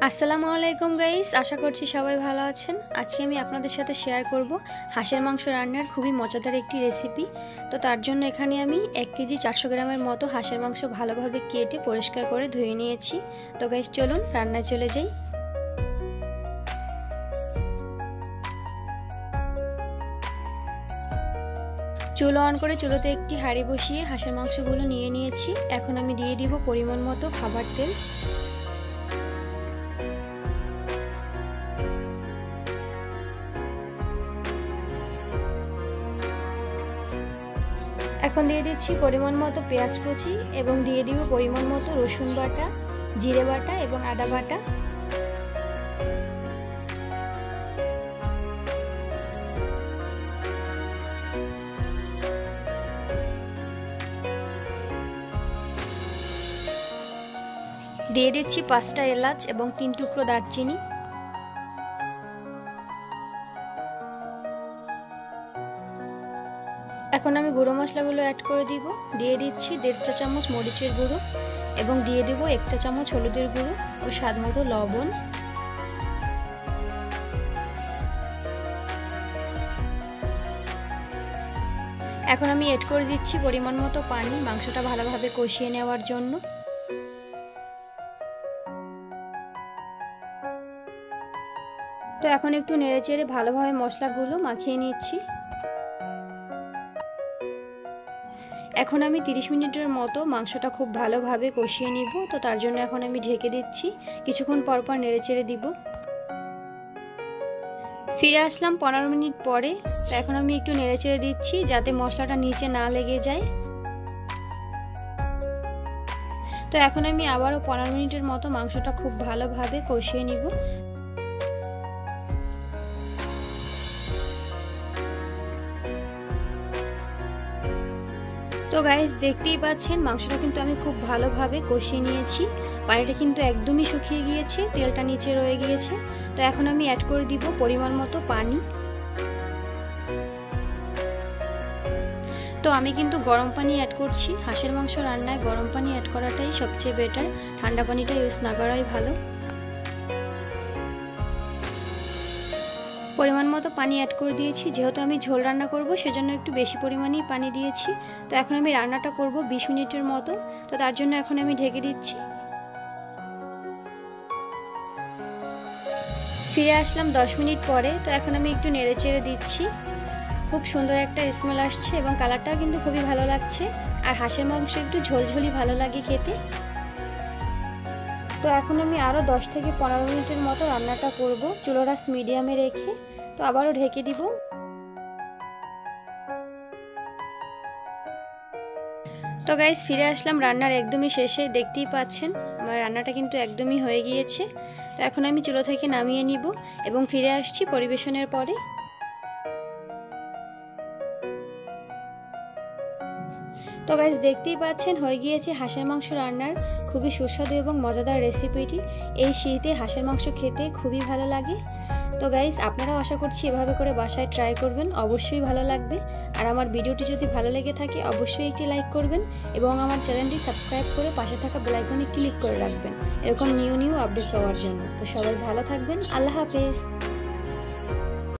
আসসালামু আলাইকুম গাইস, আশা করছি সবাই ভালো আছেন। আজকে আমি আপনাদের সাথে শেয়ার করব হাঁসের মাংস রান্নার খুবই মজাদার একটি রেসিপি। তো তার জন্য এখানে আমি 1 কেজি 400 গ্রামের মতো হাঁসের মাংস ভালোভাবে কেটে পরিষ্কার করে ধুয়ে নিয়েছি। তো গাইস চলুন রান্নায় চলে যাই। চুলো অন করে চুলোতে একটি হাঁড়ি বসিয়ে হাঁসের মাংসগুলো নিয়ে নিয়েছি। এখন আমি দিয়ে দিব পরিমাণ মতো খাবার তেল। এখন দিয়ে দিচ্ছি পরিমাণ মতো পেঁয়াজ কুচি এবং দিয়ে দিব পরিমাণ মতো রসুন বাটা, জিরে বাটা এবং আদা বাটা। দিয়ে দিচ্ছি 5টা এলাচ এবং 3 টুকরো দারচিনি। এখন আমি গুঁড়ো মশলাগুলো অ্যাড করে দিব। দিয়ে দিচ্ছি 1.5 চা চামচ মরিচের গুঁড়ো এবং দিয়ে দেব 1 চা চামচ হলুদের গুঁড়ো ও স্বাদ মতো লবণ। এখন আমি অ্যাড করে দিচ্ছি পরিমাণ মতো পানি মাংসটা ভালোভাবে কষিয়ে নেওয়ার জন্য। তো এখন একটু নেড়েচেড়ে ভালোভাবে মশলাগুলো মাখিয়ে নিচ্ছি। এখন আমি 30 মিনিটের মতো মাংসটা খুব ভালোভাবে কষিয়ে নিব। তো তার জন্য এখন আমি ঢেকে দিচ্ছি, কিছুক্ষণ পর পর নেড়েচেড়ে দিব। ফিরে আসলাম 15 মিনিট পরে। তো এখন আমি একটু নেড়েচেড়ে দিচ্ছি যাতে মশলাটা নিচে না লেগে যায়। তো এখন আমি আবারও 15 মিনিটের মতো মাংসটা খুব ভালোভাবে কষিয়ে নিব। তো গাইস দেখতেই পাচ্ছেন মাংসটা কিন্তু আমি খুব ভালোভাবে কষিয়ে নিয়েছি। পানিটা কিন্তু একদমই শুকিয়ে গিয়েছে, তেলটা নিচে রয়ে গিয়েছে। তো এখন আমি অ্যাড করে দিব পরিমাণ মতো পানি। তো আমি কিন্তু গরম পানি অ্যাড করছি। হাঁসের মাংস রান্নায় গরম পানি অ্যাড করাটাই সবচেয়ে বেটার, ঠান্ডা পানিটা ইউজ না করাই ভালো। পরিমাণ মতো পানি অ্যাড করে দিয়েছি। যেহেতু আমি ঝোল রান্না করব সেজন্য একটু বেশি পরিমাণেই পানি দিয়েছি। তো এখন আমি রান্নাটা করব 20 মিনিটের মতো। তো তার জন্য এখন আমি ঢেকে দিচ্ছি। ফিরে আসলাম 10 মিনিট পরে। তো এখন আমি একটু নেড়েচেড়ে দিচ্ছি। খুব সুন্দর একটা স্মেল আসছে এবং কালারটাও কিন্তু খুবই ভালো লাগছে। আর হাঁসের মাংস একটু ঝোলঝোলি ভালো লাগে খেতে। তো এখন আমি আরও 10 থেকে 15 মিনিটের মতো রান্নাটা করব চুলার আঁচ মিডিয়ামে রেখে। তো আবারও ঢেকে দিব। তো গাইস ফিরে আসলাম রান্নার একদমই শেষে। দেখতেই পাচ্ছেন আমার রান্নাটা কিন্তু একদমই হয়ে গিয়েছে। তো এখন আমি চুলা থেকে নামিয়ে নিব এবং ফিরে আসছি পরিবেশনের পরে। তো গাইস দেখতেই পাচ্ছেন হয়ে গিয়েছে হাঁসের মাংস রান্নার খুবই সুস্বাদু এবং মজাদার রেসিপিটি। এই শীতে হাঁসের মাংস খেতে খুবই ভালো লাগে। তো গাইস আপনারাও আশা করছি এভাবে করে বাসায় ট্রাই করবেন, অবশ্যই ভালো লাগবে। আর আমার ভিডিওটি যদি ভালো লেগে থাকে অবশ্যই একটি লাইক করবেন এবং আমার চ্যানেলটি সাবস্ক্রাইব করে পাশে থাকা বেল আইকনে ক্লিক করে রাখবেন এরকম নিউ আপডেট পাওয়ার জন্য। তো সবাই ভালো থাকবেন, আল্লাহ হাফেজ।